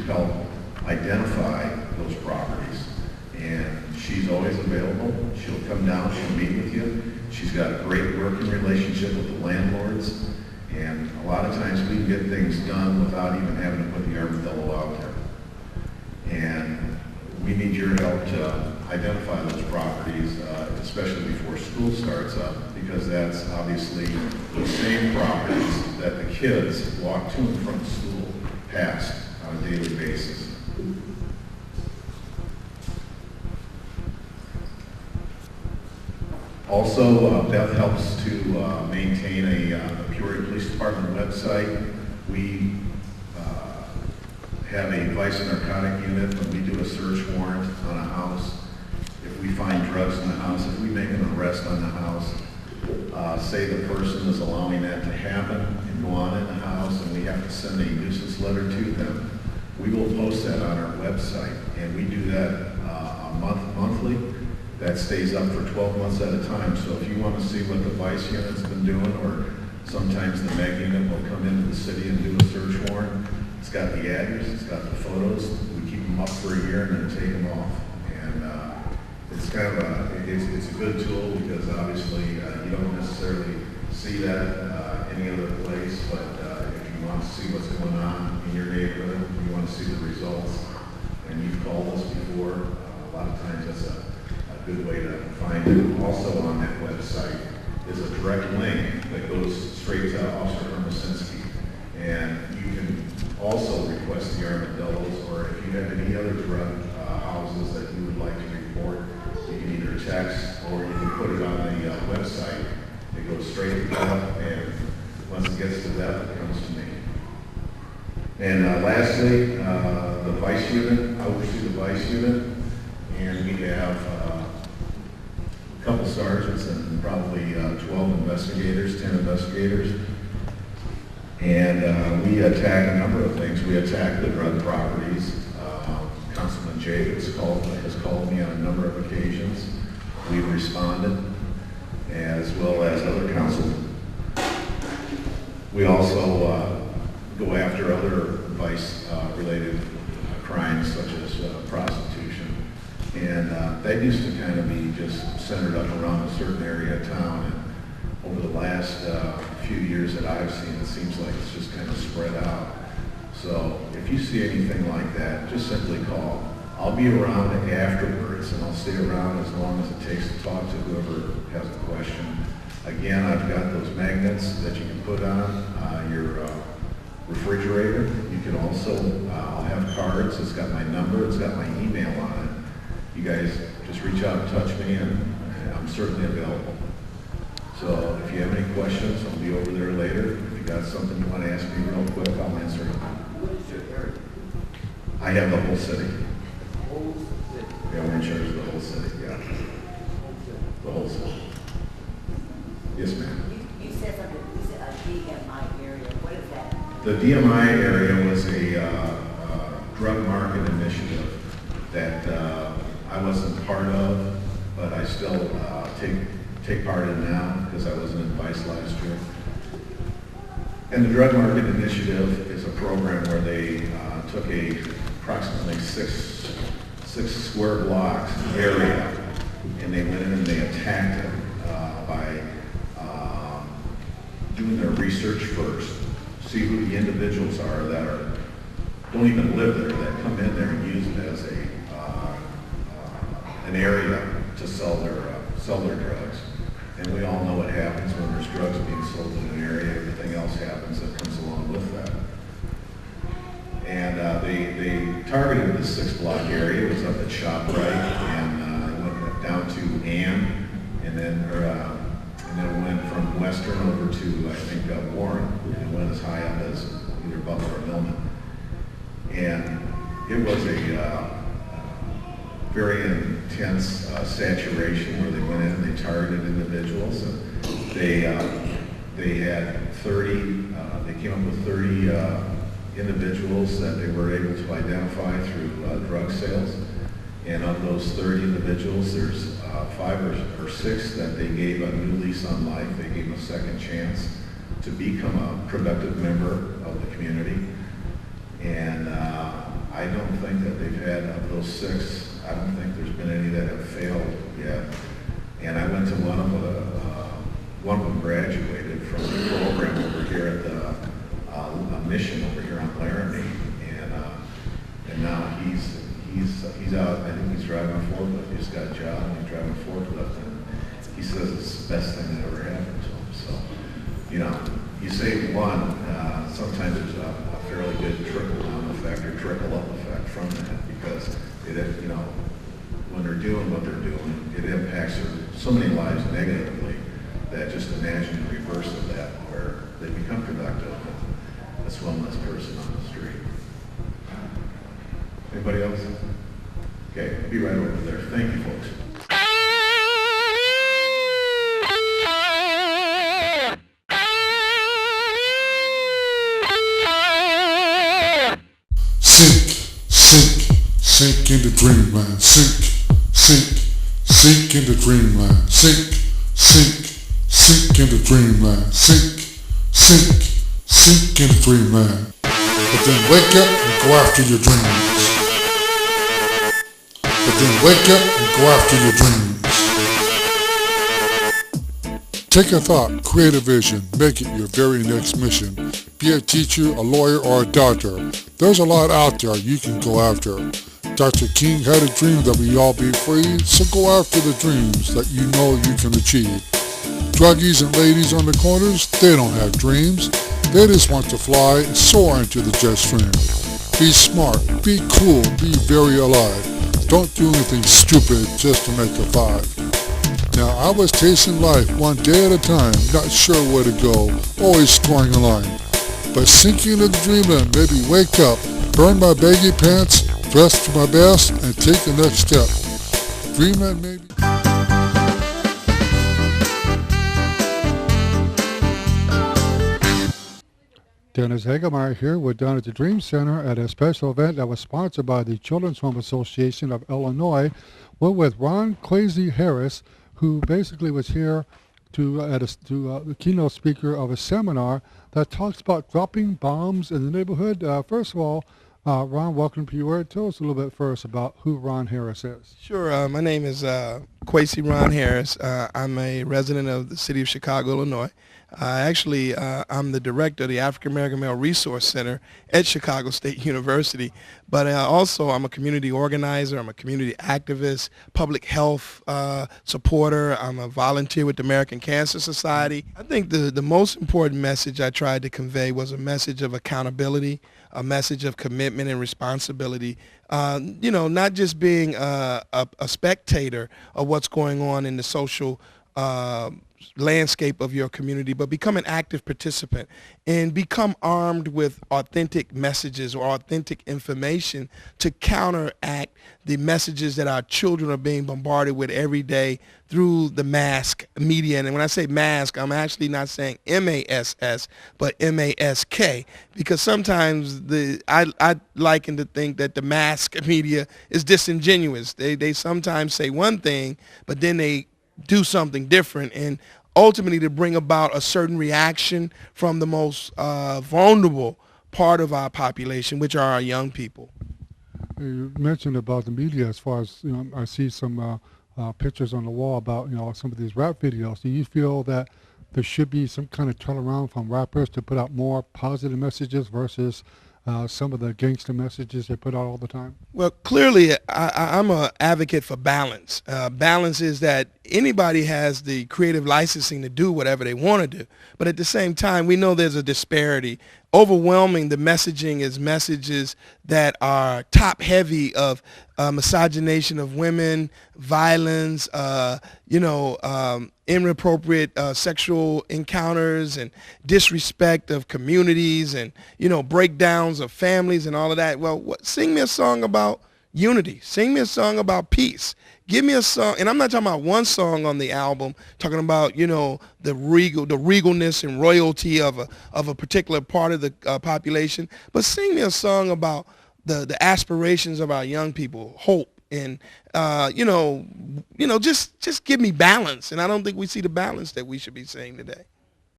help identify those properties. And she's always available. She'll come down, she'll meet with you. She's got a great working relationship with the landlords. And a lot of times we can get things done without even having to put the armadillo out there. And we need your help to identify those properties, especially before school starts up, because that's obviously the same properties that the kids walk to and from school past on a daily basis. Also, Beth helps to maintain a Peoria Police Department website. We have a vice and narcotic unit when we do a search warrant on a house. If we find drugs in the house, if we make an arrest on the house, say the person is allowing that to happen and go on in the house, and we have to send a nuisance letter to them, we will post that on our website, and we do that monthly. That stays up for 12 months at a time. So if you want to see what the vice unit's been doing, or sometimes the MEG unit will come into the city and do a search warrant, it's got the address, it's got the photos. We keep them up for a year and then take them off. And it's kind of it's a good tool, because obviously you don't necessarily see that any other place, but if you want to see what's going on in your neighborhood, you want to see the results, and you've called us before, a lot of times that's a good way to find it. Also on that website is a direct link that goes straight to Officer Hermasinski. And you can also request the armadillos, or if you have any other drug houses that you would like to report, you can either text or you can put it on the website. It goes straight to Beth, and once it gets to Beth, it comes to me. And lastly, the vice unit. I oversee the vice unit, and we have a couple sergeants and probably 12 investigators, 10 investigators. And we attack a number of things. We attack the drug properties. Councilman Jacobs has called me on a number of occasions. We've responded, as well as other councilmen. We also go after other vice-related crimes, such as prostitution. And that used to kind of be just centered up around a certain area of town. And over the last few years that I've seen, it seems like it's just kind of spread out. So if you see anything like that, just simply call. I'll be around afterwards, and I'll stay around as long as it takes to talk to whoever has a question. Again, I've got those magnets that you can put on your refrigerator. You can also, I'll have cards. It's got my number. It's got my email on it. You guys just reach out and touch me, and I'm certainly available. So if you have any questions, I'll be over there later. If you got something you want to ask me real quick, I'll answer it. What is your area? I have the whole city. Whole city. Yeah, we're in charge of the whole city, yeah. The whole city. Yes, ma'am. You said something, you said a DMI area. What is that? The DMI area was a drug market initiative that I wasn't part of, but I still take part in now because I wasn't in vice last year. And the Drug Market Initiative is a program where they took a approximately six square blocks area, and they went in and they attacked it by doing their research first, see who the individuals are that don't even live there, that come in there and use it as an area to sell their drugs. And we all know what happens when there's drugs being sold in an area. Everything else happens that comes along with that. And they targeted the 6 block area. It was up at ShopRite, and went down to Ann, and then went from Western over to, I think, Warren, and went as high up as either Butler or Millman. And it was a very intense saturation where they went in and they targeted individuals. And they had 30, they came up with 30 individuals that they were able to identify through drug sales. And of those 30 individuals, there's 5 or 6 that they gave a new lease on life. They gave them a second chance to become a productive member of the community. And I think that they've had, of those 6, I don't think there's been any that have failed yet. And I went to one of them graduated from the program over here at the mission over here on Laramie, and now he's out. I think he's driving a forklift. He's got a job and he's driving a forklift, and he says it's the best thing that ever happened to him. So, you know, you save one, sometimes there's a fairly good trickle down effect or trickle up effect from that, because it, you know, when they're doing what they're doing, it impacts so many lives negatively that just imagine the reverse of that, where they become productive. That's one less person on the street. Anybody else? Okay, I'll be right over there. Thank you, folks. Sink into dreamland. Sink into dreamland. Sink into dreamland. Sink into dreamland. But then wake up and go after your dreams. Take a thought, create a vision, make it your very next mission. Be a teacher, a lawyer, or a doctor. There's a lot out there you can go after. Dr. King had a dream that we all be free, so go after the dreams that you know you can achieve. Druggies and ladies on the corners, they don't have dreams. They just want to fly and soar into the jet stream. Be smart, be cool, be very alive. Don't do anything stupid just to make a 5. Now I was tasting life one day at a time, not sure where to go, always scoring a line. But sinking into the dreamland made me wake up, burn my baggy pants, dress to my best, and take the next step. Dreamland made me... Dennis Hagemeyer here. We're down at the Dream Center at a special event that was sponsored by the Children's Home Association of Illinois. We're with Ron Kwesi Harris, who basically was here the keynote speaker of a seminar that talks about dropping bombs in the neighborhood. First of all, Ron, welcome to Peoria. Tell us a little bit first about who Ron Harris is. Sure. My name is Kwesi Ron Harris. I'm a resident of the city of Chicago, Illinois. I'm the director of the African American Male Resource Center at Chicago State University. But also, I'm a community organizer. I'm a community activist, public health supporter. I'm a volunteer with the American Cancer Society. I think the most important message I tried to convey was a message of accountability, a message of commitment and responsibility. Not just being a spectator of what's going on in the social landscape of your community, but become an active participant and become armed with authentic messages or authentic information to counteract the messages that our children are being bombarded with every day through the mass media. And when I say mask, I'm actually not saying M-A-S-S, but M-A-S-K, because sometimes I liken to think that the mass media is disingenuous. They sometimes say one thing, but then they do something different, and ultimately to bring about a certain reaction from the most vulnerable part of our population, which are our young people. You mentioned about the media as far as, I see some pictures on the wall about, some of these rap videos. Do you feel that there should be some kind of turnaround from rappers to put out more positive messages versus some of the gangster messages they put out all the time? Well, clearly, I'm an advocate for balance. Balance is that anybody has the creative licensing to do whatever they want to do. But at the same time, we know there's a disparity. Overwhelming, the messaging is messages that are top-heavy of misogynation of women, violence, inappropriate sexual encounters and disrespect of communities and, breakdowns of families and all of that. Well, sing me a song about unity. Sing me a song about peace. Give me a song, and I'm not talking about one song on the album, talking about, the regalness and royalty of a particular part of the population, but sing me a song about the aspirations of our young people, hope, and just give me balance. And I don't think we see the balance that we should be seeing today.